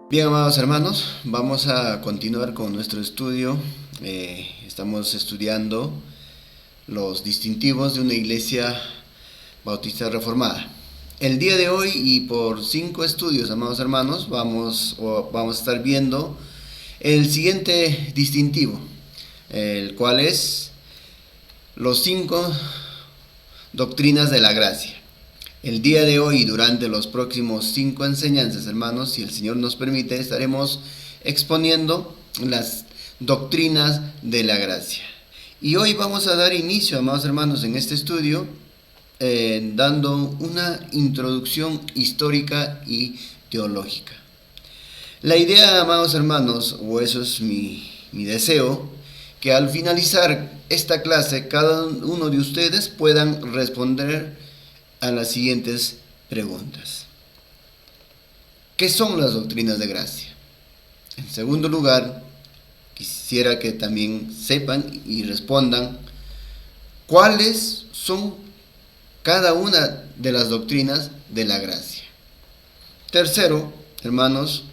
Bien, amados hermanos, vamos a continuar con nuestro estudio. Estamos estudiando los distintivos de una iglesia bautista reformada. El día de hoy y por 5 estudios, amados hermanos, vamos a estar viendo el siguiente distintivo, el cual es los 5 doctrinas de la gracia. El día de hoy y durante los próximos 5 enseñanzas, hermanos, si el Señor nos permite, estaremos exponiendo las doctrinas de la gracia. Y hoy vamos a dar inicio, amados hermanos, en este estudio, dando una introducción histórica y teológica. La idea, amados hermanos, o eso es mi deseo, que al finalizar esta clase, cada uno de ustedes puedan responder a las siguientes preguntas. ¿Qué son las doctrinas de gracia? En segundo lugar, quisiera que también sepan y respondan cuáles son cada una de las doctrinas de la gracia. Tercero, hermanos,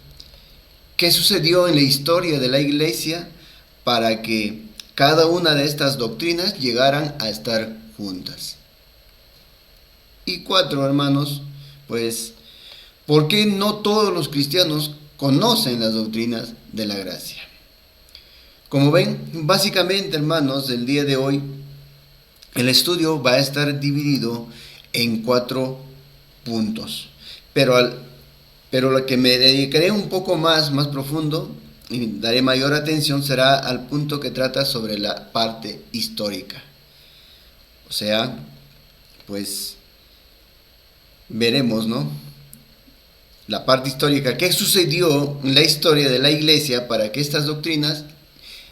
¿qué sucedió en la historia de la iglesia para que cada una de estas doctrinas llegaran a estar juntas? Y 4, hermanos, pues, ¿por qué no todos los cristianos conocen las doctrinas de la gracia? Como ven, básicamente, hermanos, el día de hoy, el estudio va a estar dividido en 4 puntos. Pero lo que me dedicaré un poco más profundo y daré mayor atención será al punto que trata sobre la parte histórica. O sea, pues veremos, ¿no? La parte histórica, qué sucedió en la historia de la iglesia para que estas doctrinas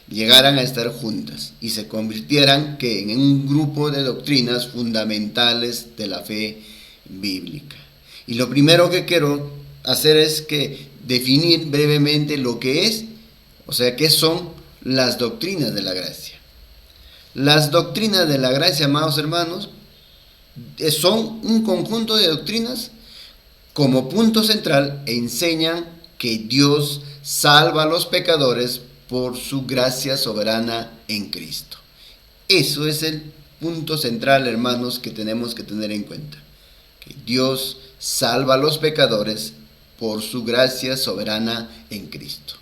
llegaran a estar juntas y se convirtieran en un grupo de doctrinas fundamentales de la fe bíblica. Y lo primero que quiero hacer es que definir brevemente lo que es, o sea, qué son las doctrinas de la gracia. Las doctrinas de la gracia, amados hermanos, son un conjunto de doctrinas como punto central enseñan que Dios salva a los pecadores por su gracia soberana en Cristo. Eso es el punto central, hermanos, que tenemos que tener en cuenta. Que Dios salva a los pecadores por su gracia soberana en Cristo.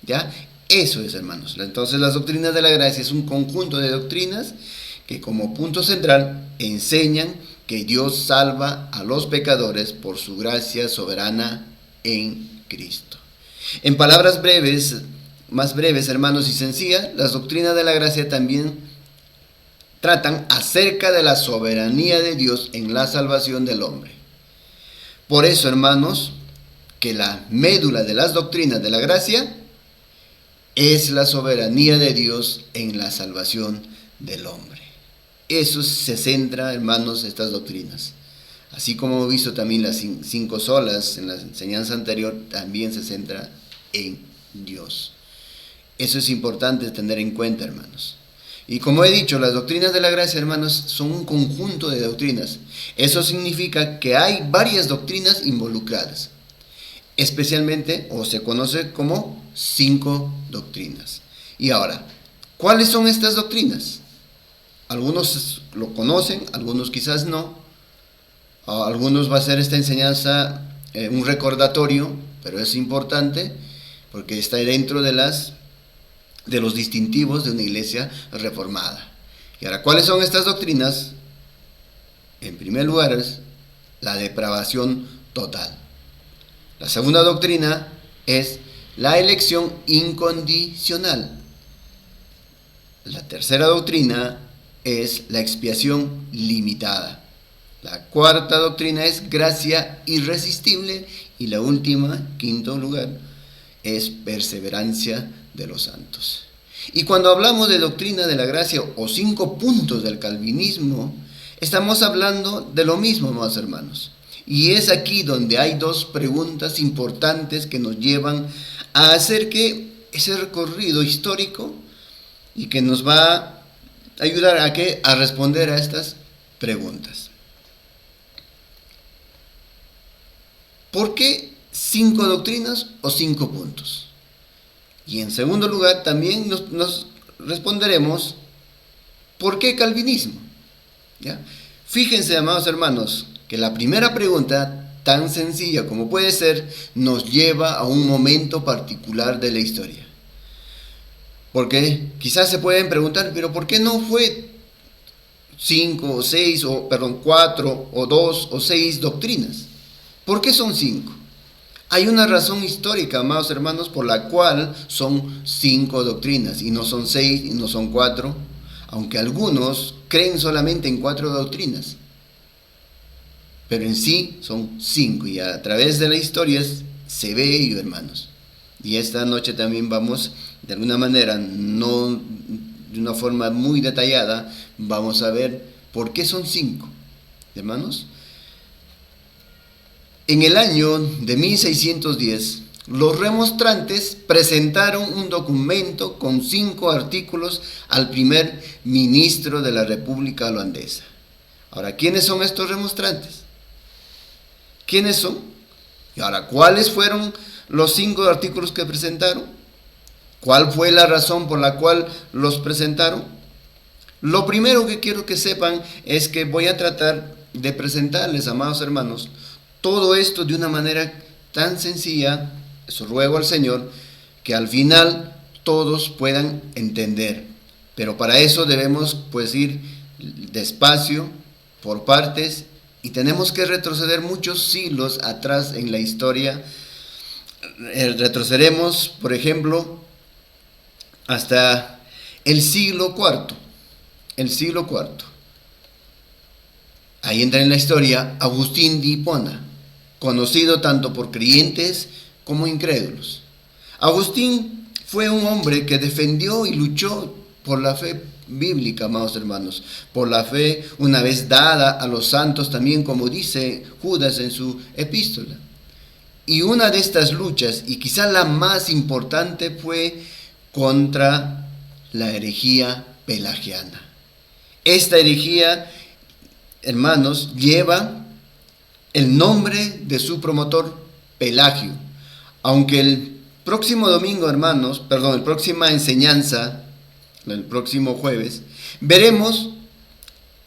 ¿Ya? Eso es, hermanos. Entonces, las doctrinas de la gracia es un conjunto de doctrinas que como punto central enseñan que Dios salva a los pecadores por su gracia soberana en Cristo. En palabras breves, más breves, hermanos, y sencillas, las doctrinas de la gracia también tratan acerca de la soberanía de Dios en la salvación del hombre. Por eso, hermanos, que la médula de las doctrinas de la gracia es la soberanía de Dios en la salvación del hombre. Eso se centra, hermanos, estas doctrinas. Así como hemos visto también las 5 solas en la enseñanza anterior, también se centra en Dios. Eso es importante tener en cuenta, hermanos. Y como he dicho, las doctrinas de la gracia, hermanos, son un conjunto de doctrinas. Eso significa que hay varias doctrinas involucradas. Especialmente, o se conoce como 5 doctrinas. Y ahora, ¿cuáles son estas doctrinas? Algunos lo conocen, algunos quizás no. A algunos va a ser esta enseñanza un recordatorio, pero es importante porque está dentro de los distintivos de una iglesia reformada. Y ahora, ¿cuáles son estas doctrinas? En primer lugar es la depravación total. La segunda doctrina es la elección incondicional. La tercera doctrina es la expiación limitada. La cuarta doctrina es gracia irresistible. Y la última, quinto lugar, es perseverancia de los santos. Y cuando hablamos de doctrina de la gracia o 5 puntos del calvinismo, estamos hablando de lo mismo, amados hermanos. Y es aquí donde hay 2 preguntas importantes que nos llevan a hacer que ese recorrido histórico y que nos va a ayudar a responder a estas preguntas. ¿Por qué 5 doctrinas o 5 puntos. Y en segundo lugar, también nos responderemos, ¿por qué calvinismo? ¿Ya? Fíjense, amados hermanos, que la primera pregunta, tan sencilla como puede ser, nos lleva a un momento particular de la historia. Porque quizás se pueden preguntar, pero ¿por qué no fue 4 o 2 o 6 doctrinas? ¿Por qué son 5? Hay una razón histórica, amados hermanos, por la cual son 5 doctrinas y no son 6 y no son 4, aunque algunos creen solamente en 4 doctrinas, pero en sí son 5 y a través de la historia se ve ello, hermanos. Y esta noche también vamos, de alguna manera, no de una forma muy detallada, vamos a ver por qué son 5, hermanos. En el año de 1610, los remonstrantes presentaron un documento con 5 artículos al primer ministro de la República Holandesa. Ahora, ¿quiénes son estos remonstrantes? ¿Quiénes son? Y ahora, ¿cuáles fueron los 5 artículos que presentaron? ¿Cuál fue la razón por la cual los presentaron? Lo primero que quiero que sepan es que voy a tratar de presentarles, amados hermanos, todo esto de una manera tan sencilla, eso ruego al Señor, que al final todos puedan entender. Pero para eso debemos pues ir despacio, por partes, y tenemos que retroceder muchos siglos atrás en la historia. Retrocederemos, por ejemplo, hasta el siglo IV. El siglo IV. Ahí entra en la historia Agustín de Hipona, conocido tanto por creyentes como incrédulos. Agustín fue un hombre que defendió y luchó por la fe bíblica, amados hermanos, por la fe una vez dada a los santos, también como dice Judas en su epístola. Y una de estas luchas, y quizá la más importante, fue contra la herejía pelagiana. Esta herejía, hermanos, lleva el nombre de su promotor, Pelagio. Aunque el próximo domingo, hermanos, el próxima enseñanza, el próximo jueves, veremos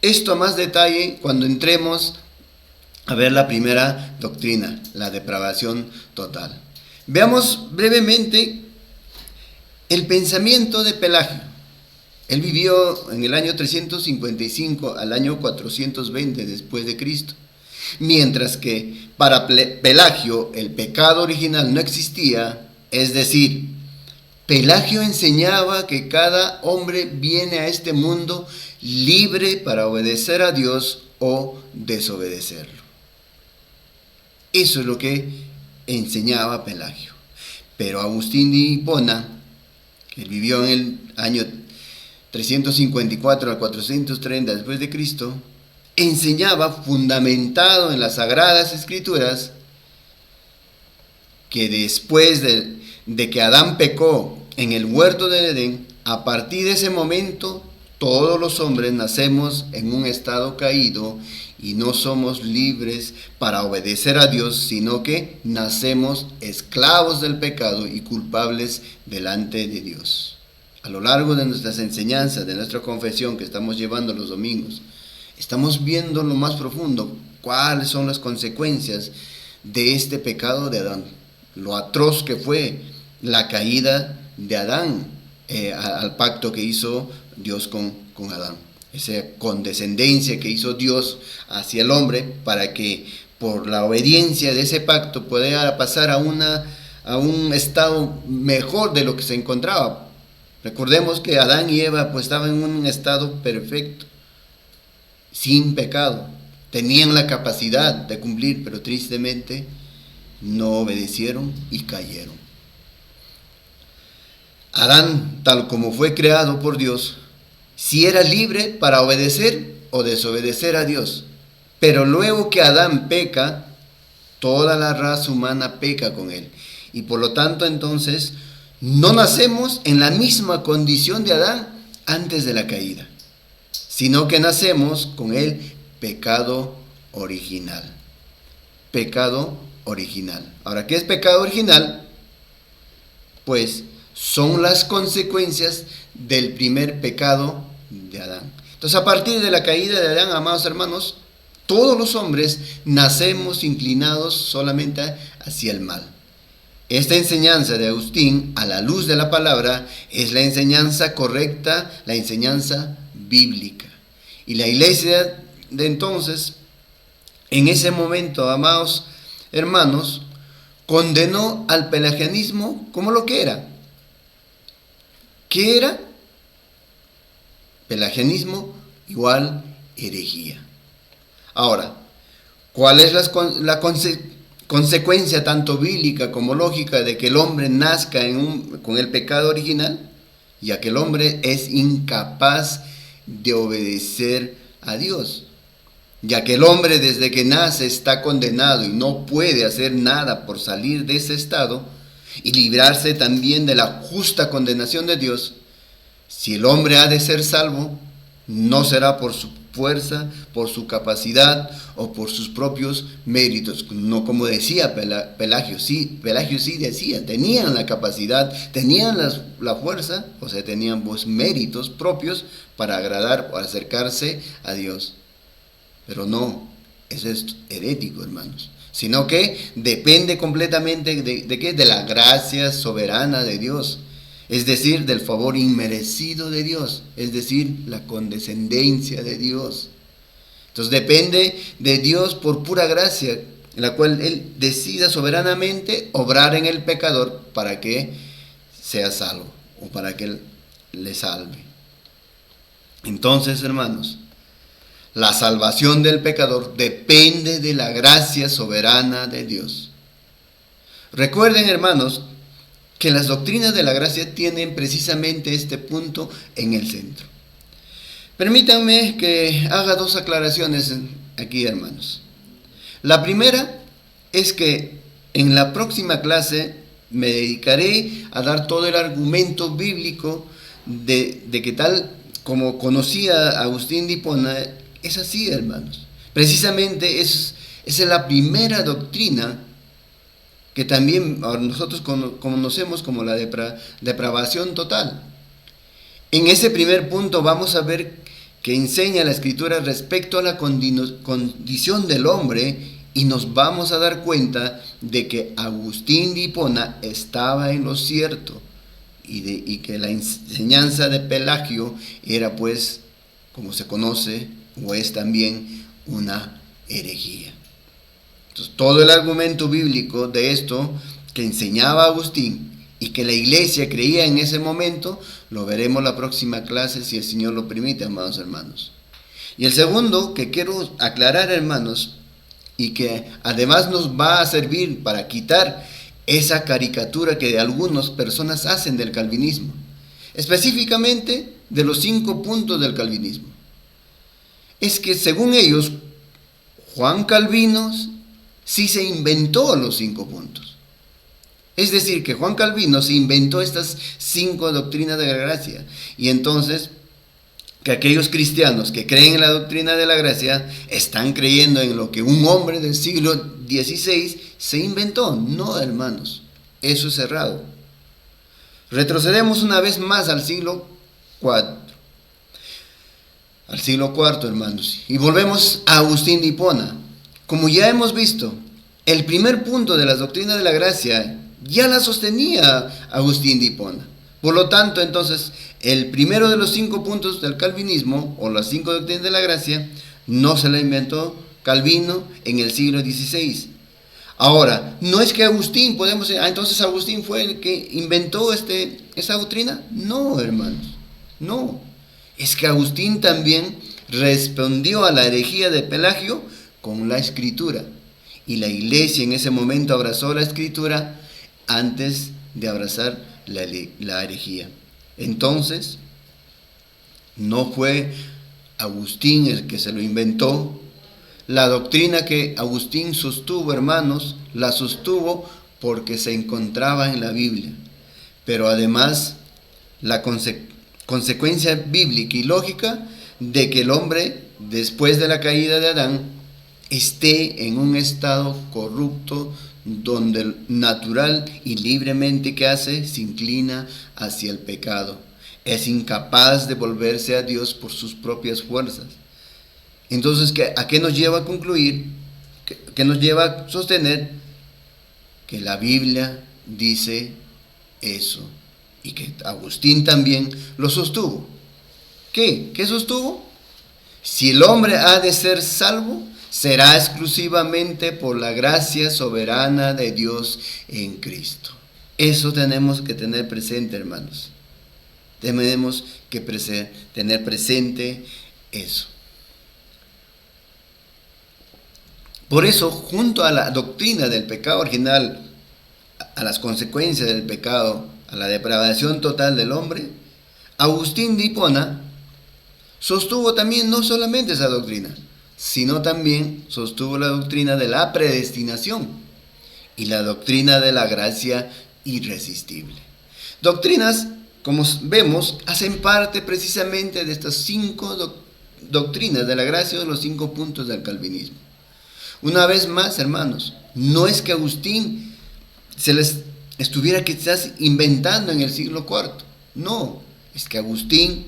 esto a más detalle cuando entremos a ver la primera doctrina, la depravación total. Veamos brevemente el pensamiento de Pelagio. Él vivió en el año 355 al año 420 después de Cristo. Mientras que para Pelagio el pecado original no existía, es decir, Pelagio enseñaba que cada hombre viene a este mundo libre para obedecer a Dios o desobedecerlo. Eso es lo que enseñaba Pelagio. Pero Agustín de Hipona, que vivió en el año 354 al 430 después de Cristo, enseñaba, fundamentado en las Sagradas Escrituras, que después de que Adán pecó en el huerto del Edén, a partir de ese momento todos los hombres nacemos en un estado caído y no somos libres para obedecer a Dios, sino que nacemos esclavos del pecado y culpables delante de Dios. A lo largo de nuestras enseñanzas, de nuestra confesión que estamos llevando los domingos, estamos viendo lo más profundo, cuáles son las consecuencias de este pecado de Adán, lo atroz que fue la caída de Adán al pacto que hizo Dios con Adán, esa condescendencia que hizo Dios hacia el hombre para que por la obediencia de ese pacto pudiera pasar a un estado mejor de lo que se encontraba. Recordemos que Adán y Eva pues estaban en un estado perfecto, sin pecado, tenían la capacidad de cumplir, pero tristemente no obedecieron y cayeron. Adán, tal como fue creado por Dios, sí era libre para obedecer o desobedecer a Dios, pero luego que Adán peca, toda la raza humana peca con él, y por lo tanto entonces no nacemos en la misma condición de Adán antes de la caída, sino que nacemos con el pecado original. Pecado original. Ahora, ¿qué es pecado original? Pues son las consecuencias del primer pecado de Adán. Entonces, a partir de la caída de Adán, amados hermanos, todos los hombres nacemos inclinados solamente hacia el mal. Esta enseñanza de Agustín, a la luz de la palabra, es la enseñanza correcta, la enseñanza bíblica. Y la iglesia de entonces, en ese momento, amados hermanos, condenó al pelagianismo como lo que era. ¿Qué era? Pelagianismo igual herejía. Ahora, ¿cuál es la consecuencia tanto bíblica como lógica de que el hombre nazca con el pecado original? Ya que el hombre es incapaz de obedecer a Dios. Ya que el hombre desde que nace está condenado y no puede hacer nada por salir de ese estado y librarse también de la justa condenación de Dios. Si el hombre ha de ser salvo, no será por su fuerza, por su capacidad o por sus propios méritos. No como decía Pelagio, sí decía, tenían la capacidad, tenían la fuerza, o sea, tenían méritos propios para agradar o acercarse a Dios. Pero no, eso es herético, hermanos. Sino que depende completamente ¿de qué? De la gracia soberana de Dios. Es decir, del favor inmerecido de Dios. Es decir, la condescendencia de Dios. Entonces depende de Dios por pura gracia, en la cual Él decida soberanamente obrar en el pecador para que sea salvo o para que Él le salve. Entonces, hermanos, la salvación del pecador depende de la gracia soberana de Dios. Recuerden, hermanos, que las doctrinas de la gracia tienen precisamente este punto en el centro. Permítanme que haga dos aclaraciones aquí, hermanos. La primera es que en la próxima clase me dedicaré a dar todo el argumento bíblico de que tal como conocía Agustín de Hipona, es así, hermanos. Precisamente esa es la primera doctrina que también nosotros conocemos como la depravación total. En ese primer punto vamos a ver que enseña la Escritura respecto a la condición del hombre y nos vamos a dar cuenta de que Agustín de Hipona estaba en lo cierto y que la enseñanza de Pelagio era, pues, como se conoce o es también una herejía. Entonces, todo el argumento bíblico de esto que enseñaba Agustín y que la iglesia creía en ese momento, lo veremos la próxima clase si el Señor lo permite, amados hermanos. Y el segundo que quiero aclarar, hermanos, y que además nos va a servir para quitar esa caricatura que de algunas personas hacen del calvinismo, específicamente de los 5 puntos del calvinismo, es que según ellos, Juan Calvino sí se inventó los 5 puntos. Es decir, que Juan Calvino se inventó estas 5 doctrinas de la gracia. Y entonces, que aquellos cristianos que creen en la doctrina de la gracia están creyendo en lo que un hombre del siglo XVI se inventó. No, hermanos, eso es errado. Retrocedemos una vez más al siglo IV. Al siglo IV, hermanos. Y volvemos a Agustín de Hipona. Como ya hemos visto, el primer punto de las doctrinas de la gracia ya la sostenía Agustín de Hipona. Por lo tanto, entonces, el primero de los 5 puntos del calvinismo, o las 5 doctrinas de la gracia, no se la inventó Calvino en el siglo XVI. Ahora, no es que Agustín, podemos decir, entonces Agustín fue el que inventó esa doctrina. No, hermanos, no. Es que Agustín también respondió a la herejía de Pelagio con la Escritura. Y la iglesia en ese momento abrazó la Escritura antes de abrazar la herejía. Entonces, no fue Agustín el que se lo inventó. La doctrina que Agustín sostuvo, hermanos, la sostuvo porque se encontraba en la Biblia. Pero además, la consecuencia bíblica y lógica de que el hombre, después de la caída de Adán, esté en un estado corrupto donde el natural y libremente que hace se inclina hacia el pecado. Es incapaz de volverse a Dios por sus propias fuerzas. Entonces, ¿a qué nos lleva a concluir? ¿Qué nos lleva a sostener? Que la Biblia dice eso. Y que Agustín también lo sostuvo. ¿Qué? ¿Qué sostuvo? Si el hombre ha de ser salvo, será exclusivamente por la gracia soberana de Dios en Cristo. Eso tenemos que tener presente, hermanos. Tenemos que tener presente eso. Por eso, junto a la doctrina del pecado original, a las consecuencias del pecado, a la depravación total del hombre, Agustín de Hipona sostuvo también no solamente esa doctrina, sino también sostuvo la doctrina de la predestinación y la doctrina de la gracia irresistible. Doctrinas, como vemos, hacen parte precisamente de estas 5 doctrinas de la gracia, de los 5 puntos del calvinismo. Una vez más, hermanos, no es que Agustín se les estuviera quizás inventando en el siglo IV, no, es que Agustín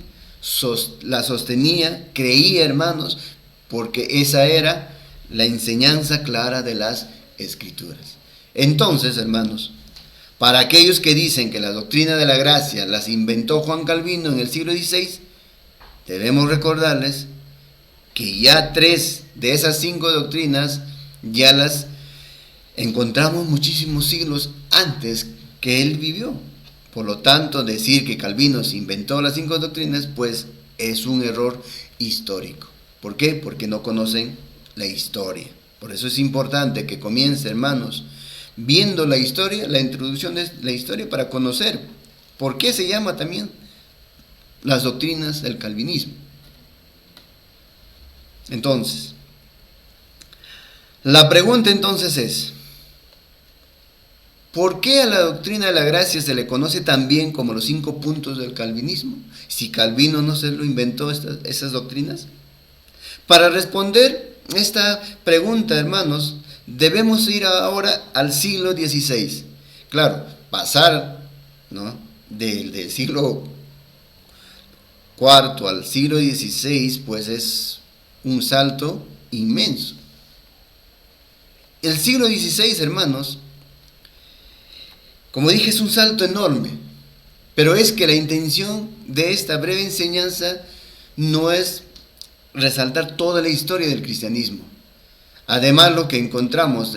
la sostenía, creía, hermanos, porque esa era la enseñanza clara de las Escrituras. Entonces, hermanos, para aquellos que dicen que la doctrina de la gracia las inventó Juan Calvino en el siglo XVI, debemos recordarles que ya 3 de esas 5 doctrinas ya las encontramos muchísimos siglos antes que él vivió. Por lo tanto, decir que Calvino se inventó las 5 doctrinas, pues es un error histórico. ¿Por qué? Porque no conocen la historia. Por eso es importante que comience, hermanos, viendo la historia, la introducción de la historia, para conocer por qué se llama también las doctrinas del calvinismo. Entonces, la pregunta entonces es, ¿por qué a la doctrina de la gracia se le conoce también como los 5 puntos del calvinismo? Si Calvino no se lo inventó esas doctrinas. Para responder esta pregunta, hermanos, debemos ir ahora al siglo XVI. Claro, pasar, ¿no?, del siglo IV al siglo XVI, pues es un salto inmenso. El siglo XVI, hermanos, como dije, es un salto enorme, pero es que la intención de esta breve enseñanza no es resaltar toda la historia del cristianismo. Además, lo que encontramos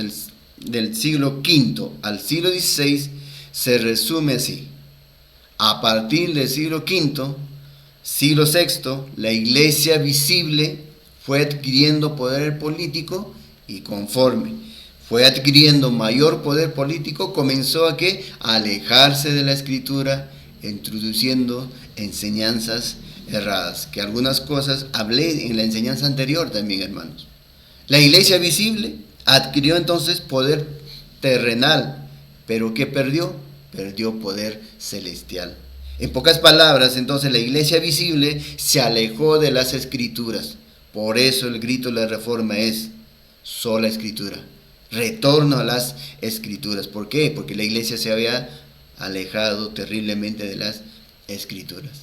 del siglo V al siglo XVI se resume así. A partir del siglo V, siglo VI, la iglesia visible fue adquiriendo poder político y conforme fue adquiriendo mayor poder político, comenzó a alejarse de la Escritura, introduciendo enseñanzas erradas, que algunas cosas hablé en la enseñanza anterior también, hermanos. La iglesia visible adquirió entonces poder terrenal, pero ¿qué perdió? Perdió poder celestial. En pocas palabras, entonces, la iglesia visible se alejó de las Escrituras. Por eso el grito de la Reforma es sola Escritura. Retorno a las Escrituras. ¿Por qué? Porque la iglesia se había alejado terriblemente de las Escrituras.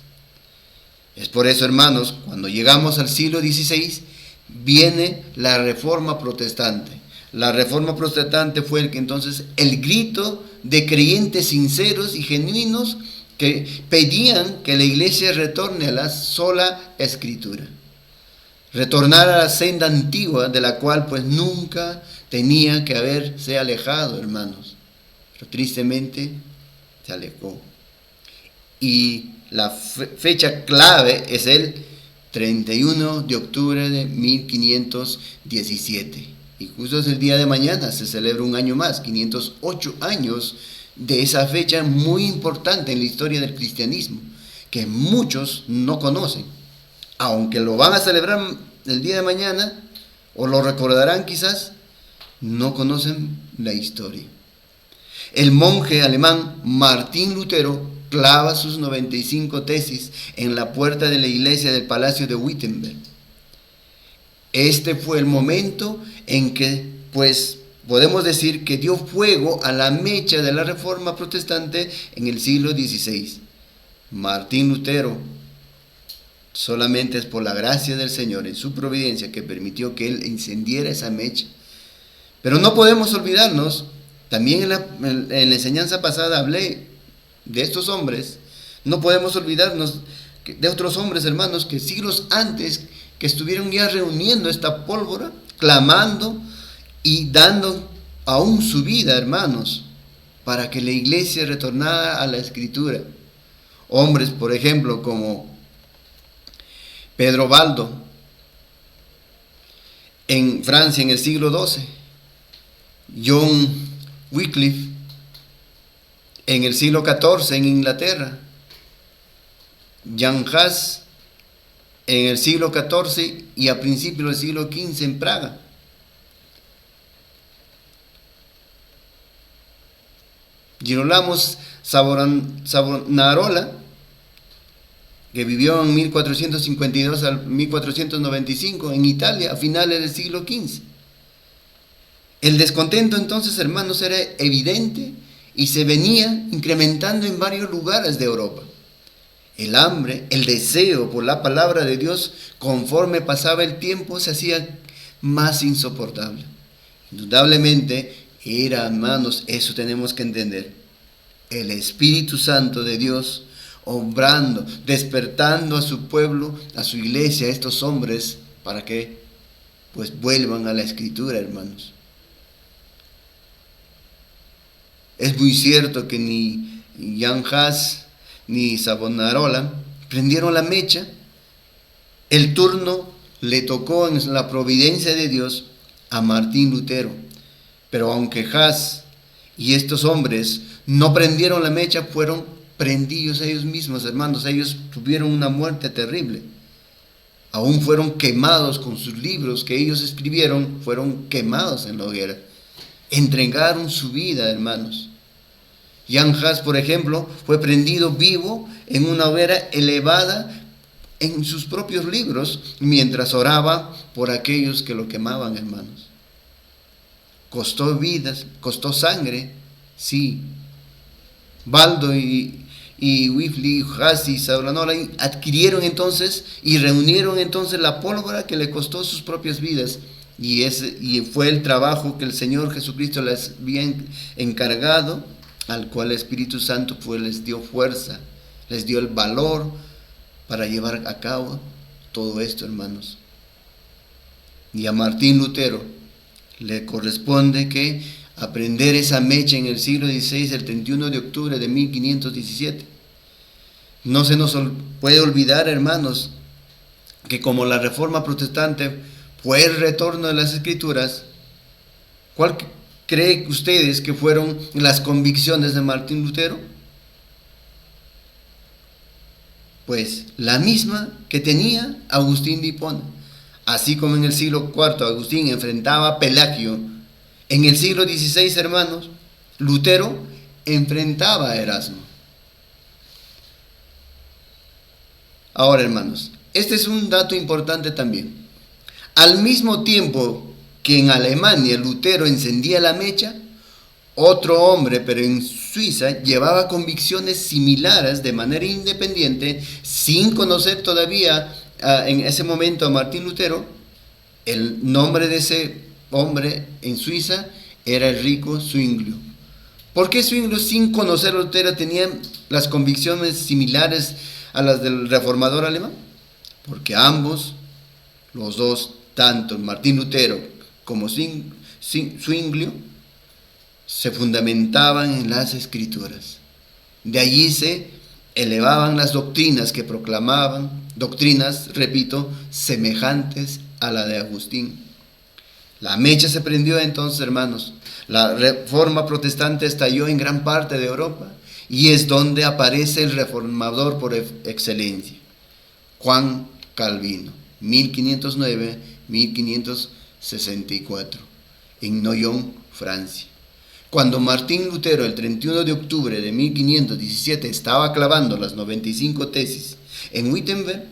Es por eso, hermanos, cuando llegamos al siglo XVI, viene la Reforma Protestante. La Reforma Protestante fue el grito de creyentes sinceros y genuinos que pedían que la iglesia retorne a la sola Escritura. Retornar a la senda antigua, de la cual pues nunca tenía que haberse alejado, hermanos. Pero tristemente se alejó. Y la fecha clave es el 31 de octubre de 1517. Y justo es el día de mañana, se celebra un año más, 508 años de esa fecha muy importante en la historia del cristianismo, que muchos no conocen. Aunque lo van a celebrar el día de mañana, o lo recordarán quizás, no conocen la historia. El monje alemán Martín Lutero clava sus 95 tesis en la puerta de la iglesia del Palacio de Wittenberg. Este fue el momento en que, pues, podemos decir que dio fuego a la mecha de la Reforma protestante en el siglo XVI. Martín Lutero, solamente es por la gracia del Señor en su providencia que permitió que él encendiera esa mecha. Pero no podemos olvidarnos, también en la enseñanza pasada hablé de estos hombres, no podemos olvidarnos de otros hombres, hermanos, que siglos antes que estuvieron ya reuniendo esta pólvora, clamando y dando aún su vida, hermanos, para que la iglesia retornara a la Escritura. Hombres, por ejemplo, como Pedro Baldo en Francia en el siglo XII, John Wycliffe en el siglo XIV en Inglaterra, Jan Hus en el siglo XIV y a principios del siglo XV en Praga. Girolamo Savonarola, que vivió en 1452 al 1495 en Italia a finales del siglo XV. El descontento entonces, hermanos, era evidente y se venía incrementando en varios lugares de Europa. El hambre, el deseo por la palabra de Dios, conforme pasaba el tiempo, se hacía más insoportable. Indudablemente era, hermanos, eso tenemos que entender, el Espíritu Santo de Dios obrando, despertando a su pueblo, a su iglesia, a estos hombres, para que pues vuelvan a la Escritura, hermanos. Es muy cierto que ni Jan Hus ni Savonarola prendieron la mecha. El turno le tocó en la providencia de Dios a Martín Lutero. Pero aunque Hus y estos hombres no prendieron la mecha, fueron prendidos ellos mismos, hermanos. Ellos tuvieron una muerte terrible. Aún fueron quemados con sus libros que ellos escribieron, fueron quemados en la hoguera. Entregaron su vida, hermanos. Jan Hus, por ejemplo, fue prendido vivo en una hoguera elevada en sus propios libros, mientras oraba por aquellos que lo quemaban, hermanos. Costó vidas, costó sangre, sí. Baldo y Wycliffe, Hus y Savonarola adquirieron entonces y reunieron entonces la pólvora que le costó sus propias vidas. Y fue el trabajo que el Señor Jesucristo les había encargado, al cual el Espíritu Santo pues les dio fuerza, les dio el valor para llevar a cabo todo esto, hermanos. Y a Martín Lutero le corresponde que aprender esa mecha en el siglo XVI, el 31 de octubre de 1517. No se nos puede olvidar, hermanos, que como la Reforma Protestante fue el retorno de las Escrituras, ¿cuál creen ustedes que fueron las convicciones de Martín Lutero? Pues la misma que tenía Agustín de Hipona. Así como en el siglo IV Agustín enfrentaba a Pelagio, en el siglo XVI, hermanos, Lutero enfrentaba a Erasmo. Ahora, hermanos, este es un dato importante también. Al mismo tiempo que en Alemania Lutero encendía la mecha, otro hombre, pero en Suiza, llevaba convicciones similares de manera independiente, sin conocer todavía en ese momento a Martín Lutero. El nombre de ese hombre en Suiza era el rico Zwinglio. ¿Por qué Zwinglio, sin conocer a Lutero, tenía las convicciones similares a las del reformador alemán? Porque ambos, los dos, tanto Martín Lutero como Zwinglio, se fundamentaban en las Escrituras. De allí se elevaban las doctrinas que proclamaban, doctrinas, repito, semejantes a la de Agustín. La mecha se prendió entonces, hermanos. La Reforma Protestante estalló en gran parte de Europa y es donde aparece el reformador por excelencia, Juan Calvino, 1509-1564, en Noyon, Francia. Cuando Martín Lutero, el 31 de octubre de 1517, estaba clavando las 95 tesis en Wittenberg,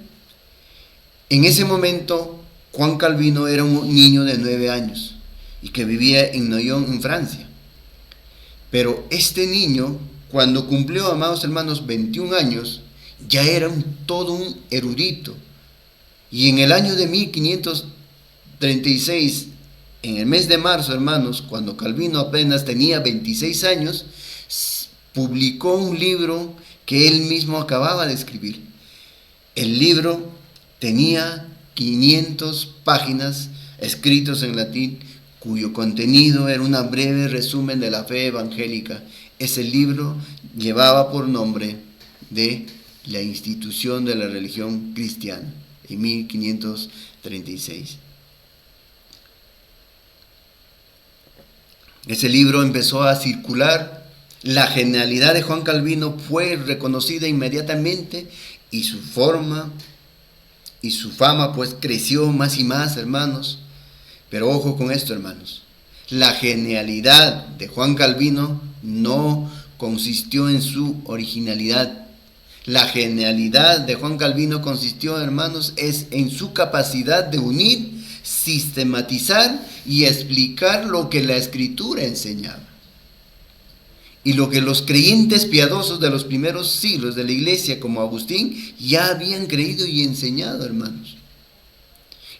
en ese momento Juan Calvino era un niño de 9 años. y que vivía en Noyon, en Francia. Pero este niño, cuando cumplió, amados hermanos, 21 años, ya era todo un erudito. Y en el año de 1536, en el mes de marzo, hermanos, cuando Calvino apenas tenía 26 años, publicó un libro que él mismo acababa de escribir. El libro tenía 500 páginas escritos en latín, cuyo contenido era un breve resumen de la fe evangélica. Ese libro llevaba por nombre de la institución de la religión cristiana, en 1536. Ese libro empezó a circular, la genialidad de Juan Calvino fue reconocida inmediatamente y su forma y su fama pues creció más y más, hermanos. Pero ojo con esto, hermanos. La genialidad de Juan Calvino no consistió en su originalidad. La genialidad de Juan Calvino consistió, hermanos, en su capacidad de unir, sistematizar y explicar lo que la Escritura enseñaba. Y lo que los creyentes piadosos de los primeros siglos de la iglesia, como Agustín, ya habían creído y enseñado, hermanos.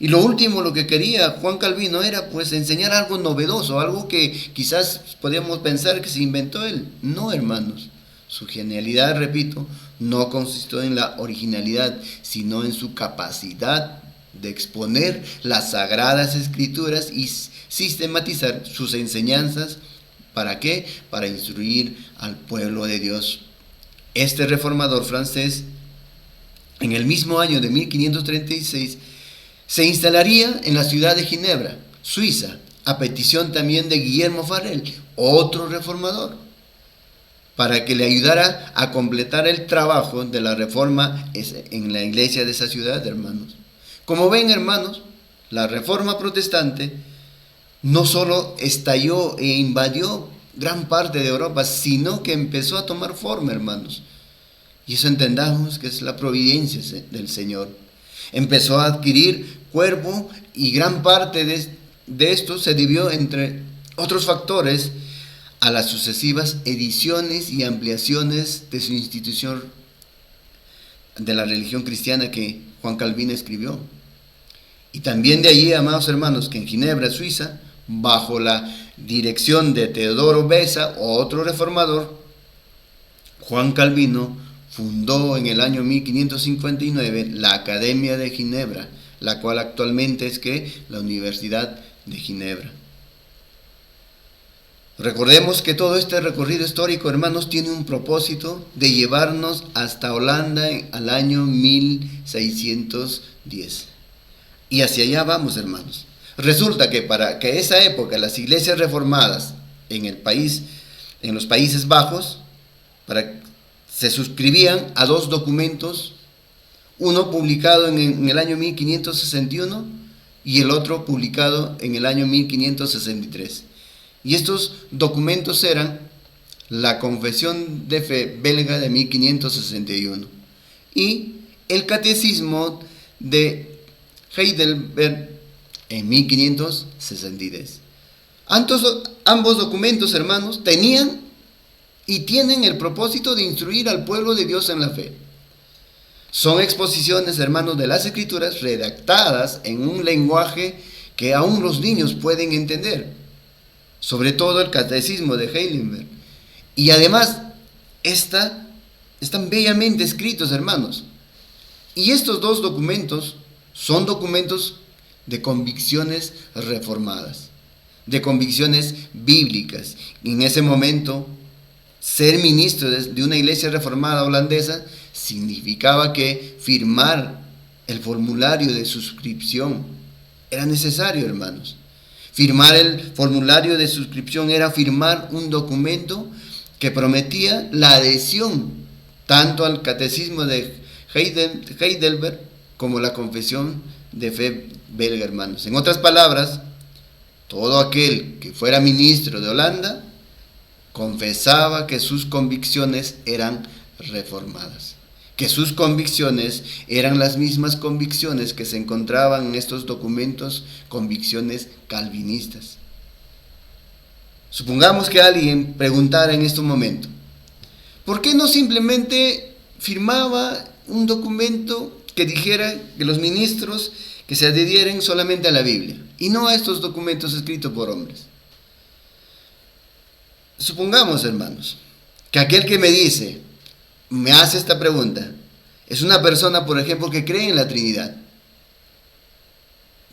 Y lo último, lo que quería Juan Calvino era pues enseñar algo novedoso, algo que quizás podíamos pensar que se inventó él. No, hermanos. Su genialidad, repito, no consistió en la originalidad, sino en su capacidad de exponer las sagradas escrituras y sistematizar sus enseñanzas. ¿Para qué? Para instruir al pueblo de Dios. Este reformador francés, en el mismo año de 1536, se instalaría en la ciudad de Ginebra, Suiza, a petición también de Guillermo Farel, otro reformador, para que le ayudara a completar el trabajo de la reforma en la iglesia de esa ciudad, hermanos. Como ven, hermanos, la reforma protestante no solo estalló e invadió gran parte de Europa, sino que empezó a tomar forma, hermanos. Y eso entendamos que es la providencia del Señor. Empezó a adquirir cuerpo y gran parte de esto se debió, entre otros factores, a las sucesivas ediciones y ampliaciones de su institución de la religión cristiana que Juan Calvino escribió. Y también de allí, amados hermanos, que en Ginebra, Suiza, bajo la dirección de Teodoro Beza, otro reformador, Juan Calvino fundó en el año 1559 la Academia de Ginebra, la cual actualmente es la Universidad de Ginebra. Recordemos que todo este recorrido histórico, hermanos, tiene un propósito de llevarnos hasta Holanda al año 1610. Y hacia allá vamos, hermanos. Resulta que para que esa época las iglesias reformadas en el país, en los Países Bajos, se suscribían a dos documentos, uno publicado en el año 1561 y el otro publicado en el año 1563. Y estos documentos eran la Confesión de Fe belga de 1561 y el Catecismo de Heidelberg en 1563. Ambos documentos, hermanos, tenían y tienen el propósito de instruir al pueblo de Dios en la fe. Son exposiciones, hermanos, de las Escrituras redactadas en un lenguaje que aún los niños pueden entender, sobre todo el Catecismo de Heidelberg. Y además, están bellamente escritos, hermanos. Y estos dos documentos son documentos de convicciones reformadas, de convicciones bíblicas. Y en ese momento, ser ministro de una iglesia reformada holandesa significaba que firmar el formulario de suscripción era necesario, hermanos. Firmar el formulario de suscripción era firmar un documento que prometía la adhesión tanto al Catecismo de Heidelberg como la Confesión de Fe belga, hermanos. En otras palabras, todo aquel que fuera ministro de Holanda confesaba que sus convicciones eran reformadas, que sus convicciones eran las mismas convicciones que se encontraban en estos documentos, convicciones calvinistas. Supongamos que alguien preguntara en este momento, ¿por qué no simplemente firmaba un documento que dijera que los ministros que se adhirieren solamente a la Biblia y no a estos documentos escritos por hombres? Supongamos, hermanos, que aquel que me hace esta pregunta, es una persona, por ejemplo, que cree en la Trinidad,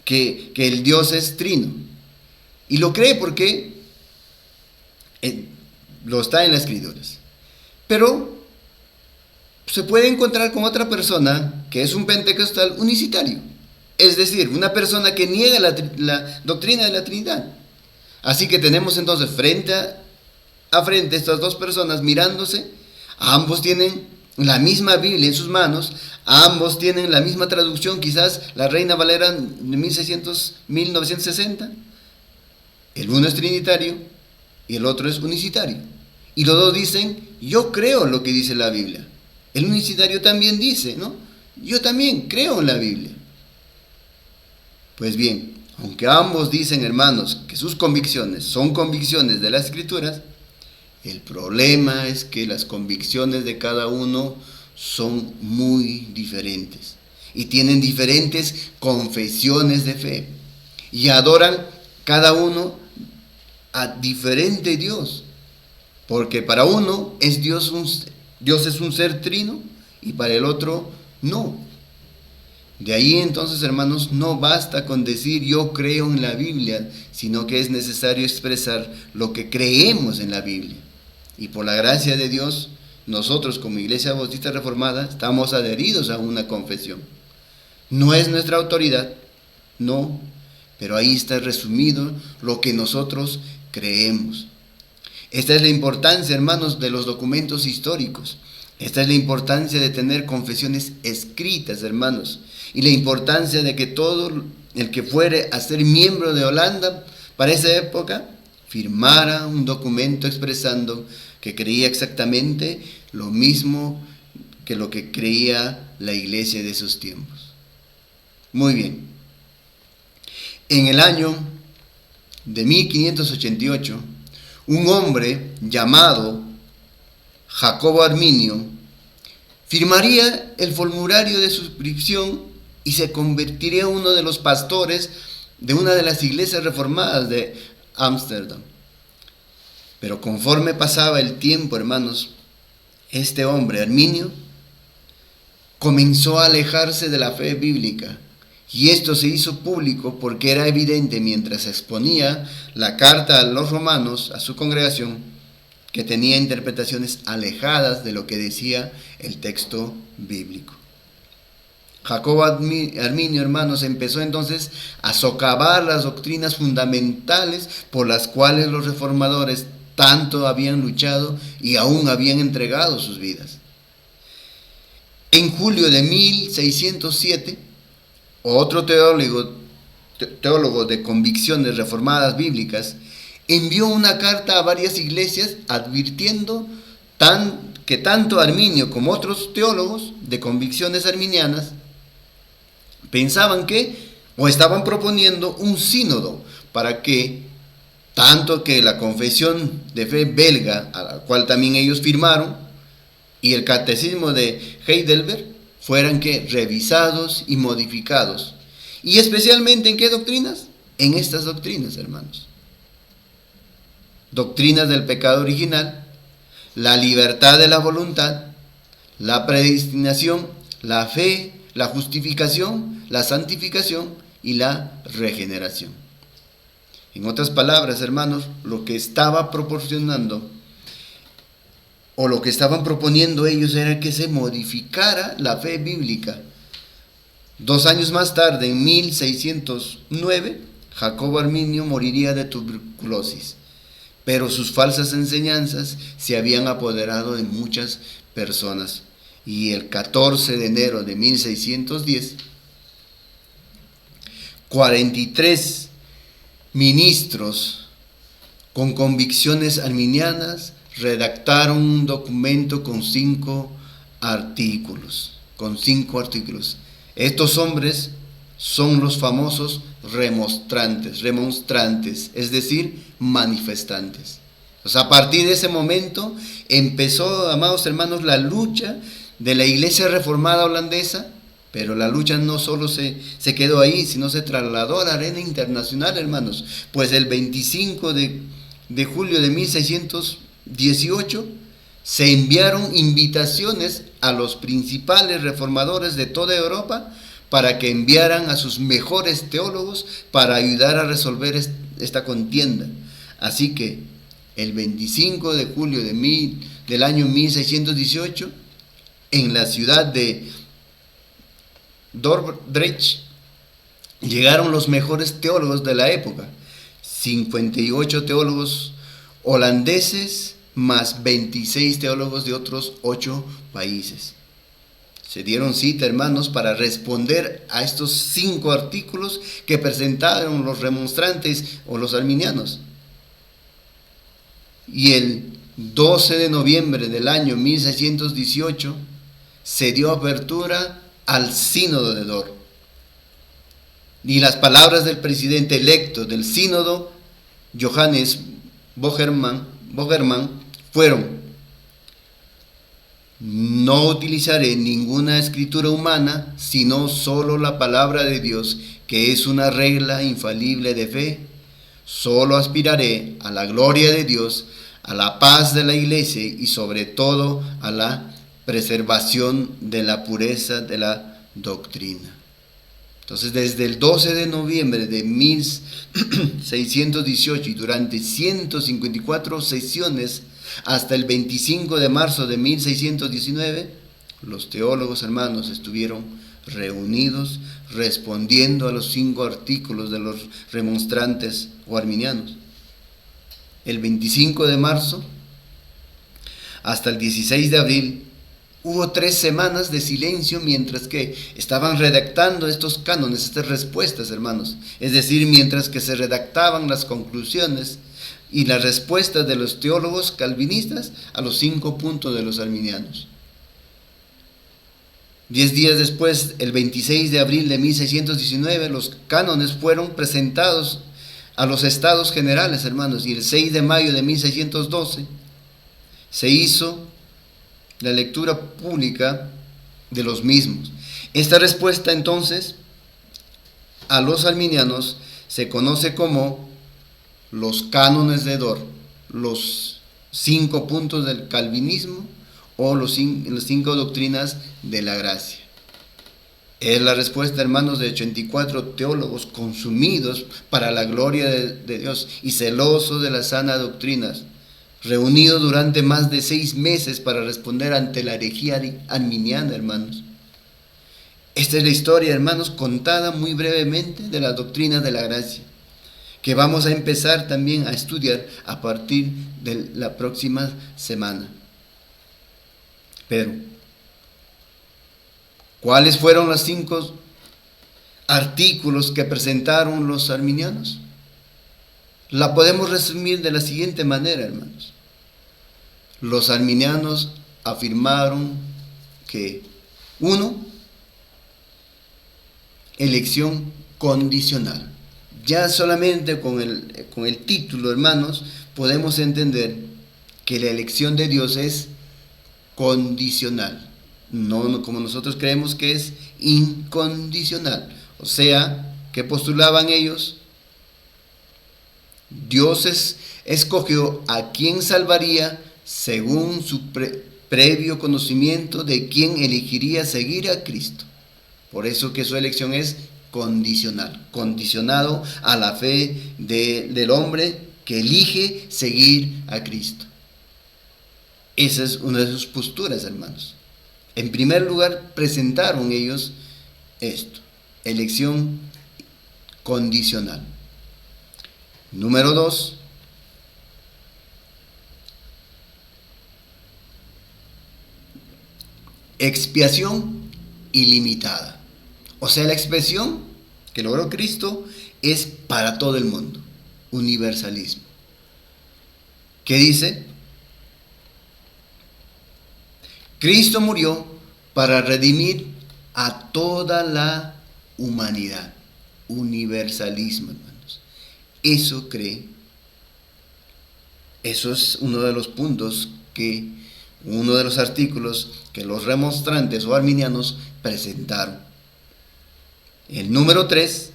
que el Dios es trino, y lo cree porque lo está en las Escrituras. Pero se puede encontrar con otra persona que es un pentecostal unicitario, es decir, una persona que niega la doctrina de la Trinidad. Así que tenemos entonces frente a frente estas dos personas mirándose. Ambos tienen la misma Biblia en sus manos, ambos tienen la misma traducción, quizás la Reina Valera de 1960. El uno es trinitario y el otro es unicitario. Y los dos dicen, yo creo lo que dice la Biblia. El unicitario también dice, ¿no? Yo también creo en la Biblia. Pues bien, aunque ambos dicen, hermanos, que sus convicciones son convicciones de las Escrituras, el problema es que las convicciones de cada uno son muy diferentes y tienen diferentes confesiones de fe y adoran cada uno a diferente Dios, porque para uno Dios es un ser trino y para el otro no. De ahí entonces, hermanos, no basta con decir yo creo en la Biblia, sino que es necesario expresar lo que creemos en la Biblia. Y por la gracia de Dios, nosotros como Iglesia Bautista Reformada estamos adheridos a una confesión. No es nuestra autoridad, no, pero ahí está resumido lo que nosotros creemos. Esta es la importancia, hermanos, de los documentos históricos. Esta es la importancia de tener confesiones escritas, hermanos, y la importancia de que todo el que fuere a ser miembro de Holanda para esa época firmara un documento expresando que creía exactamente lo mismo que lo que creía la iglesia de esos tiempos. Muy bien. En el año de 1588, un hombre llamado Jacobo Arminio firmaría el formulario de suscripción y se convertiría en uno de los pastores de una de las iglesias reformadas de Ámsterdam. Pero conforme pasaba el tiempo, hermanos, este hombre, Arminio, comenzó a alejarse de la fe bíblica. Y esto se hizo público porque era evidente mientras exponía la carta a los romanos, a su congregación, que tenía interpretaciones alejadas de lo que decía el texto bíblico. Jacobo Arminio, hermanos, empezó entonces a socavar las doctrinas fundamentales por las cuales los reformadores tanto habían luchado y aún habían entregado sus vidas. En julio de 1607, otro teólogo de convicciones reformadas bíblicas envió una carta a varias iglesias advirtiendo que tanto Arminio como otros teólogos de convicciones arminianas pensaban o estaban proponiendo un sínodo para que tanto que la confesión de fe belga, a la cual también ellos firmaron, y el catecismo de Heidelberg fueran revisados y modificados. ¿Y especialmente en qué doctrinas? En estas doctrinas, hermanos. Doctrinas del pecado original, la libertad de la voluntad, la predestinación, la fe, la justificación, la santificación y la regeneración. En otras palabras, hermanos, lo que estaba proporcionando o lo que estaban proponiendo ellos era que se modificara la fe bíblica. 2 años más tarde, en 1609, Jacobo Arminio moriría de tuberculosis, pero sus falsas enseñanzas se habían apoderado de muchas personas. Y el 14 de enero de 1610, 43 ministros con convicciones arminianas redactaron un documento con 5 artículos. Estos hombres son los famosos remonstrantes, es decir, manifestantes. Pues a partir de ese momento empezó, amados hermanos, la lucha de la iglesia reformada holandesa, pero la lucha no solo se quedó ahí, sino se trasladó a la arena internacional, hermanos, pues el 25 de julio de 1618 se enviaron invitaciones a los principales reformadores de toda Europa para que enviaran a sus mejores teólogos para ayudar a resolver esta contienda. Así que el 25 de julio del año 1618, en la ciudad de Dordrecht, llegaron los mejores teólogos de la época, 58 teólogos holandeses más 26 teólogos de otros 8 países. Se dieron cita, hermanos, para responder a estos 5 artículos que presentaron los remonstrantes o los arminianos. Y el 12 de noviembre del año 1618 se dio apertura al sínodo de Dort. Y las palabras del presidente electo del sínodo, Johannes Bogerman, fueron: no utilizaré ninguna escritura humana, sino solo la palabra de Dios, que es una regla infalible de fe. Solo aspiraré a la gloria de Dios, a la paz de la iglesia y sobre todo a la preservación de la pureza de la doctrina. Entonces, desde el 12 de noviembre de 1618 y durante 154 sesiones hasta el 25 de marzo de 1619, los teólogos, hermanos, estuvieron reunidos respondiendo a los 5 artículos de los remonstrantes o arminianos. El 25 de marzo hasta el 16 de abril hubo 3 semanas de silencio mientras que estaban redactando estos cánones, estas respuestas, hermanos. Es decir, mientras que se redactaban las conclusiones y las respuestas de los teólogos calvinistas a los 5 puntos de los arminianos. 10 días después, el 26 de abril de 1619, los cánones fueron presentados a los estados generales, hermanos, y el 6 de mayo de 1612 se hizo la lectura pública de los mismos. Esta respuesta, entonces, a los arminianos se conoce como los cánones de Dort, los 5 puntos del calvinismo o las 5 doctrinas de la gracia. Es la respuesta, hermanos, de 84 teólogos consumidos para la gloria de Dios y celosos de las sanas doctrinas, reunidos durante más de 6 meses para responder ante la herejía arminiana, hermanos. Esta es la historia, hermanos, contada muy brevemente de las doctrinas de la gracia, que vamos a empezar también a estudiar a partir de la próxima semana. Pero, ¿cuáles fueron los 5 artículos que presentaron los arminianos? La podemos resumir de la siguiente manera, hermanos. Los arminianos afirmaron que 1. Elección condicional. Ya solamente con el título, hermanos, podemos entender que la elección de Dios es condicional, no como nosotros creemos que es incondicional. O sea, ¿qué postulaban ellos? Dios escogió a quien salvaría según su previo conocimiento de quién elegiría seguir a Cristo. Por eso que su elección es condicional, condicionado a la fe del hombre que elige seguir a Cristo. Esa es una de sus posturas, hermanos. En primer lugar, presentaron ellos esto: elección condicional. Número 2, expiación ilimitada. O sea, la expiación que logró Cristo es para todo el mundo. Universalismo. ¿Qué dice? Cristo murió para redimir a toda la humanidad. universalismo, hermanos. Eso es uno de los puntos uno de los artículos que los remonstrantes o arminianos presentaron. El número 3,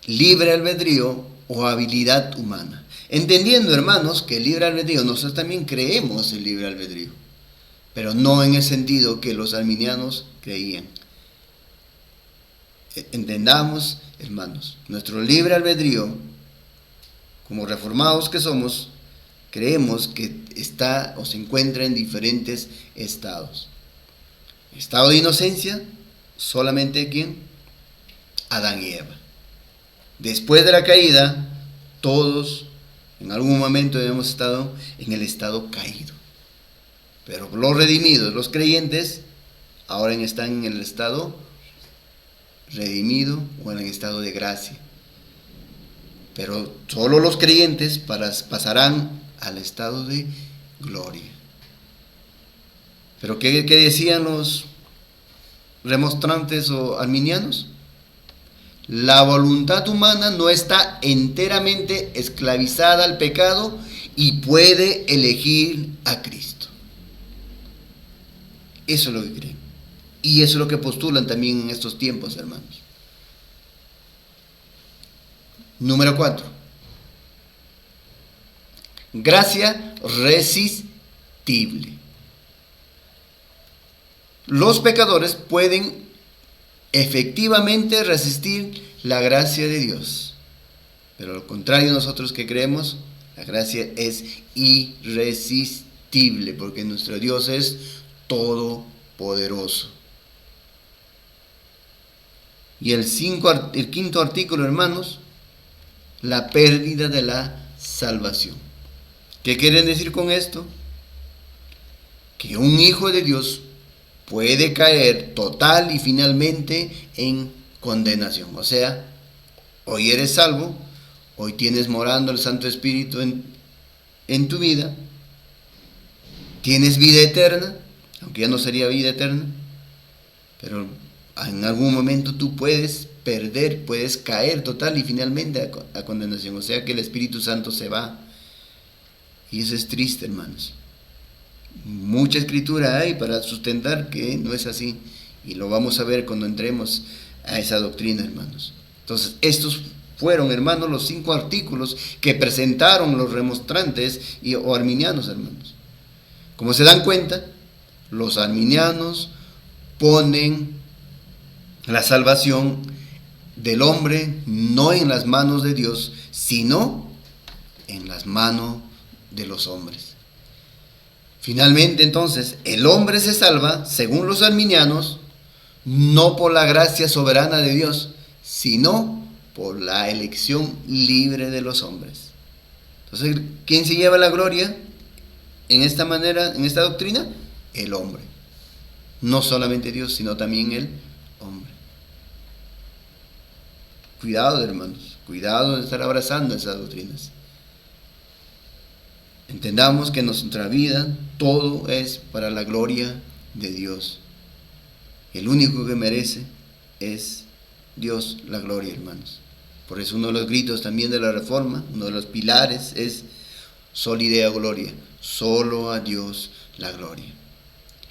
libre albedrío o habilidad humana. Entendiendo, hermanos, que el libre albedrío, nosotros también creemos el libre albedrío, pero no en el sentido que los arminianos creían. Entendamos, hermanos, nuestro libre albedrío, como reformados que somos, creemos que está o se encuentra en diferentes estados. Estado de inocencia, solamente ¿quién? Adán y Eva. Después de la caída, todos en algún momento hemos estado en el estado caído. Pero los redimidos, los creyentes, ahora están en el estado redimido o en el estado de gracia. Pero solo los creyentes pasarán al estado de gloria. ¿Pero qué decían los remonstrantes o arminianos? La voluntad humana no está enteramente esclavizada al pecado y puede elegir a Cristo. Eso es lo que creen. Y eso es lo que postulan también en estos tiempos, hermanos. Número 4. Gracia resistible. Los pecadores pueden efectivamente resistir la gracia de Dios. Pero al contrario, nosotros que creemos, la gracia es irresistible, porque nuestro Dios es todopoderoso. Y el quinto artículo, hermanos, la pérdida de la salvación. ¿Qué quieren decir con esto? Que un hijo de Dios puede caer total y finalmente en condenación. O sea, hoy eres salvo, hoy tienes morando el Santo Espíritu en tu vida, tienes vida eterna, aunque ya no sería vida eterna, pero en algún momento tú puedes perder, puedes caer total y finalmente a condenación. O sea que el Espíritu Santo se va. Y eso es triste, hermanos. Mucha escritura hay para sustentar que no es así. Y lo vamos a ver cuando entremos a esa doctrina, hermanos. Entonces, estos fueron, hermanos, los 5 artículos que presentaron los remonstrantes o arminianos, hermanos. Como se dan cuenta, los arminianos ponen la salvación del hombre no en las manos de Dios, sino en las manos de los hombres. Finalmente, entonces, el hombre se salva, según los arminianos, no por la gracia soberana de Dios, sino por la elección libre de los hombres. Entonces, ¿quién se lleva la gloria en esta manera, en esta doctrina? El hombre. No solamente Dios, sino también el hombre. Cuidado, hermanos, cuidado de estar abrazando esas doctrinas. Entendamos que en nuestra vida todo es para la gloria de Dios. El único que merece es Dios la gloria, hermanos. Por eso uno de los gritos también de la Reforma, uno de los pilares es Soli Deo Gloria, solo a Dios la gloria.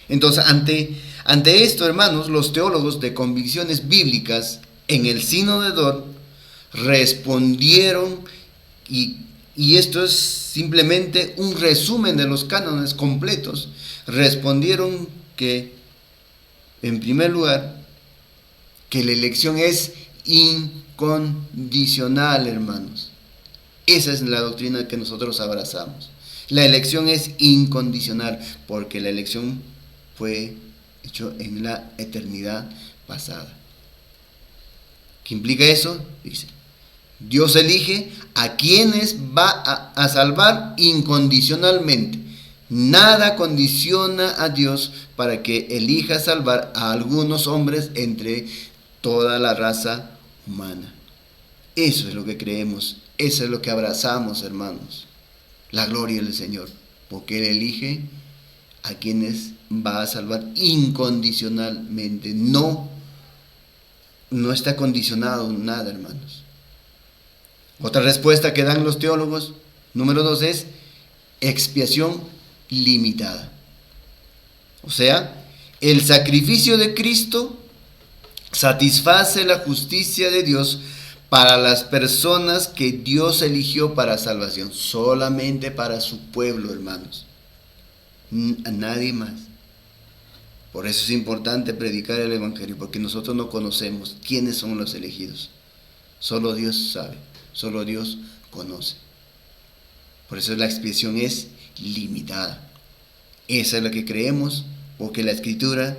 Entonces, ante esto, hermanos, los teólogos de convicciones bíblicas en el Sínodo de Dort respondieron, y esto es simplemente un resumen de los cánones completos, respondieron que, en primer lugar, que la elección es incondicional, hermanos. Esa es la doctrina que nosotros abrazamos. La elección es incondicional, porque la elección fue hecha en la eternidad pasada. ¿Qué implica eso? Dice, Dios elige a quienes va a salvar incondicionalmente. Nada condiciona a Dios para que elija salvar a algunos hombres entre toda la raza humana. Eso es lo que creemos, eso es lo que abrazamos, hermanos. La gloria del Señor, porque Él elige a quienes va a salvar incondicionalmente, no no está condicionado en nada, hermanos. Otra respuesta que dan los teólogos, número 2, es expiación limitada. O sea, el sacrificio de Cristo satisface la justicia de Dios para las personas que Dios eligió para salvación, solamente para su pueblo, hermanos, a nadie más. Por eso es importante predicar el Evangelio, porque nosotros no conocemos quiénes son los elegidos. Solo Dios sabe, solo Dios conoce. Por eso la expiación es limitada. Esa es la que creemos, porque la Escritura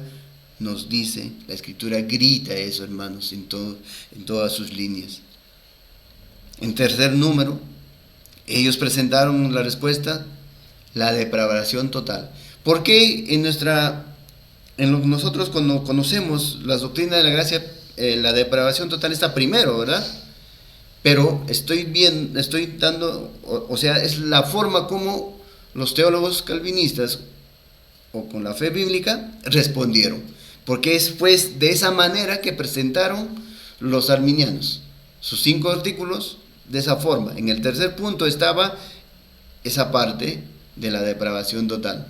nos dice, la Escritura grita eso, hermanos, en todas sus líneas. En tercer número, ellos presentaron la respuesta, la depravación total. ¿Por qué nosotros cuando conocemos las doctrinas de la gracia, la depravación total está primero, ¿verdad? Pero estoy dando, o sea, es la forma como los teólogos calvinistas o con la fe bíblica respondieron, porque fue de esa manera que presentaron los arminianos sus 5 artículos, de esa forma. En el tercer punto estaba esa parte de la depravación total.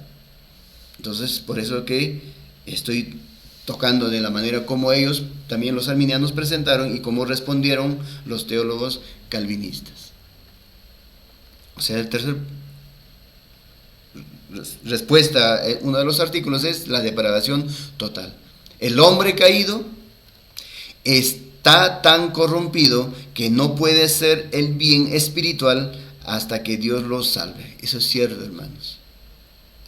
Entonces, por eso que estoy tocando de la manera como ellos, también los arminianos, presentaron y cómo respondieron los teólogos calvinistas. O sea, el tercer respuesta, uno de los artículos es la depravación total. El hombre caído está tan corrompido que no puede hacer el bien espiritual hasta que Dios lo salve. Eso es cierto, hermanos.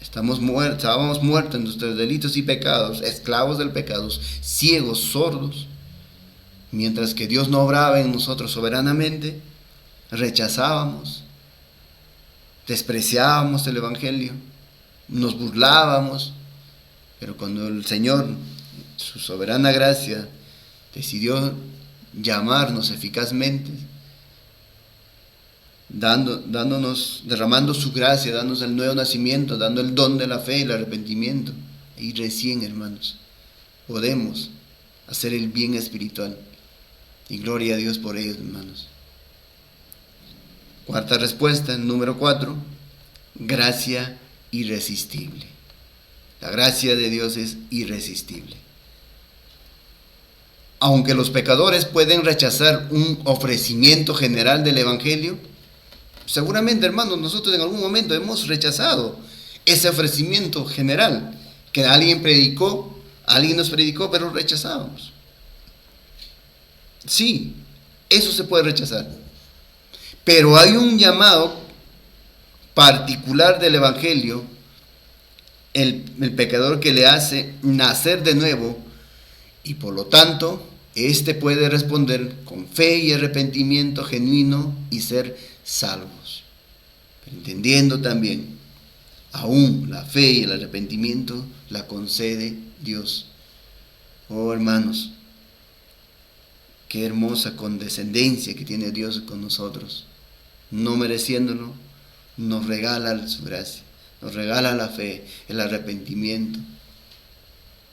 Estábamos muertos en nuestros delitos y pecados, esclavos del pecado, ciegos, sordos. Mientras que Dios no obraba en nosotros soberanamente, rechazábamos, despreciábamos el Evangelio, nos burlábamos. Pero cuando el Señor, su soberana gracia, decidió llamarnos eficazmente, derramando su gracia, dándonos el nuevo nacimiento, dando el don de la fe y el arrepentimiento. Y recién, hermanos, podemos hacer el bien espiritual. Y gloria a Dios por ellos, hermanos. Cuarta respuesta, número 4, gracia irresistible. La gracia de Dios es irresistible. Aunque los pecadores pueden rechazar un ofrecimiento general del Evangelio, seguramente, hermanos, nosotros en algún momento hemos rechazado ese ofrecimiento general que alguien nos predicó, pero rechazábamos. Sí, eso se puede rechazar. Pero hay un llamado particular del Evangelio, el pecador que le hace nacer de nuevo, y por lo tanto, éste puede responder con fe y arrepentimiento genuino y ser salvos. Pero entendiendo también, aún la fe y el arrepentimiento la concede Dios. Oh, hermanos, qué hermosa condescendencia que tiene Dios con nosotros. No mereciéndolo, nos regala su gracia, nos regala la fe, el arrepentimiento.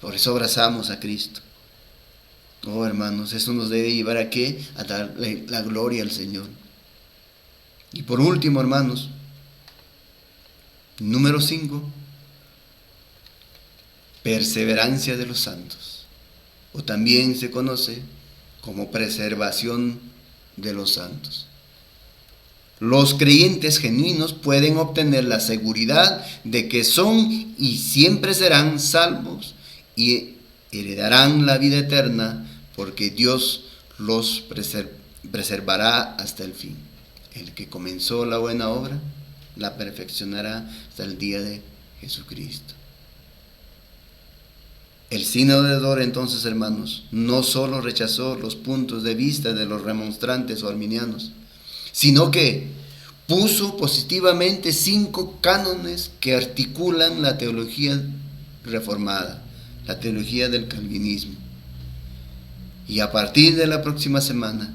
Por eso abrazamos a Cristo. Oh, hermanos, eso nos debe llevar ¿a qué? A darle la gloria al Señor. Y por último, hermanos, número 5, perseverancia de los santos, o también se conoce como preservación de los santos. Los creyentes genuinos pueden obtener la seguridad de que son y siempre serán salvos y heredarán la vida eterna, porque Dios los preservará hasta el fin. El que comenzó la buena obra la perfeccionará hasta el día de Jesucristo. El sínodo de Dort, entonces, hermanos, no solo rechazó los puntos de vista de los remonstrantes o arminianos, sino que puso positivamente 5 cánones que articulan la teología reformada, la teología del calvinismo. Y a partir de la próxima semana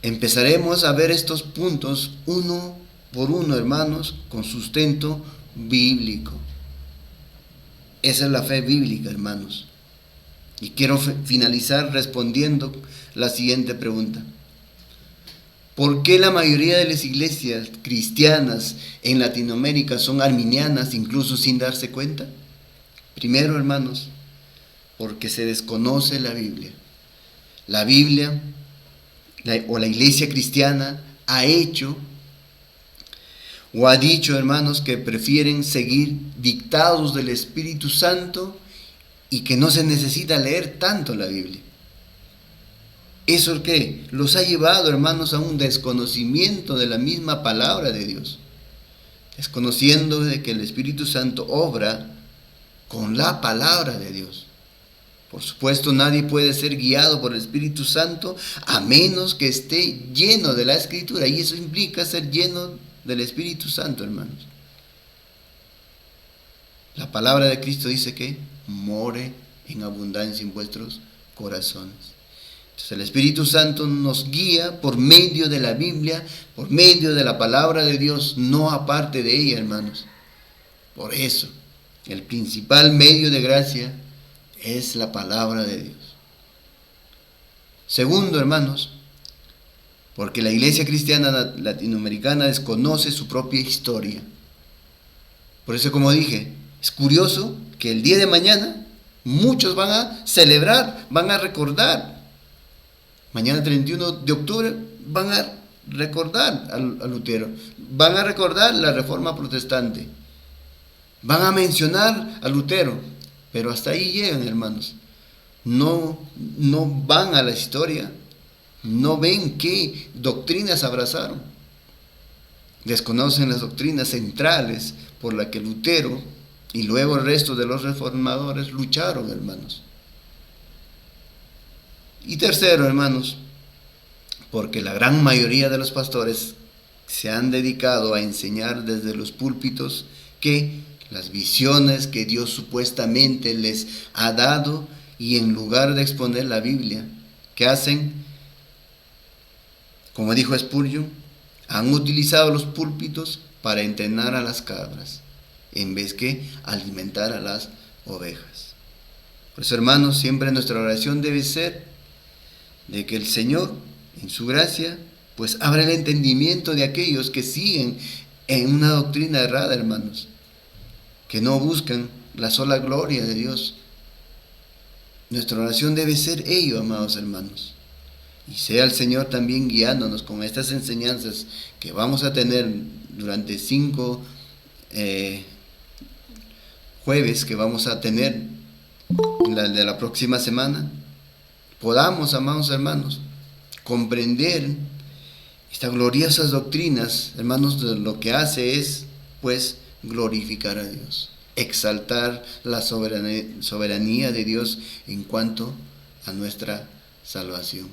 empezaremos a ver estos puntos uno por uno, hermanos, con sustento bíblico. Esa es la fe bíblica, hermanos. Y quiero finalizar respondiendo la siguiente pregunta. ¿Por qué la mayoría de las iglesias cristianas en Latinoamérica son arminianas, incluso sin darse cuenta? Primero, hermanos, porque se desconoce la Biblia. La Biblia o la iglesia cristiana ha hecho o ha dicho, hermanos, que prefieren seguir dictados del Espíritu Santo y que no se necesita leer tanto la Biblia. ¿Eso qué? Los ha llevado, hermanos, a un desconocimiento de la misma palabra de Dios. Desconociendo de que el Espíritu Santo obra con la palabra de Dios. Por supuesto, nadie puede ser guiado por el Espíritu Santo a menos que esté lleno de la Escritura. Y eso implica ser lleno del Espíritu Santo, hermanos. La palabra de Cristo dice que more en abundancia en vuestros corazones. Entonces el Espíritu Santo nos guía por medio de la Biblia, por medio de la palabra de Dios, no aparte de ella, hermanos. Por eso, el principal medio de gracia es la palabra de Dios. Segundo, hermanos, porque la iglesia cristiana latinoamericana desconoce su propia historia. Por eso, como dije, es curioso que el día de mañana muchos van a celebrar, van a recordar. Mañana 31 de octubre van a recordar a Lutero, van a recordar la Reforma Protestante, van a mencionar a Lutero, pero hasta ahí llegan, hermanos. No van a la historia, no ven qué doctrinas abrazaron. Desconocen las doctrinas centrales por las que Lutero y luego el resto de los reformadores lucharon, hermanos. Y tercero, hermanos, porque la gran mayoría de los pastores se han dedicado a enseñar desde los púlpitos que las visiones que Dios supuestamente les ha dado, y en lugar de exponer la Biblia, ¿qué hacen? Como dijo Spurgeon, han utilizado los púlpitos para entrenar a las cabras, en vez que alimentar a las ovejas. Por eso, hermanos, siempre nuestra oración debe ser de que el Señor, en su gracia, pues abra el entendimiento de aquellos que siguen en una doctrina errada, hermanos, que no buscan la sola gloria de Dios. Nuestra oración debe ser ello, amados hermanos. Y sea el Señor también guiándonos con estas enseñanzas que vamos a tener durante 5 jueves que vamos a tener de la próxima semana. Podamos, amados hermanos, comprender estas gloriosas doctrinas, hermanos. Lo que hace es, pues, glorificar a Dios, exaltar la soberanía de Dios en cuanto a nuestra salvación.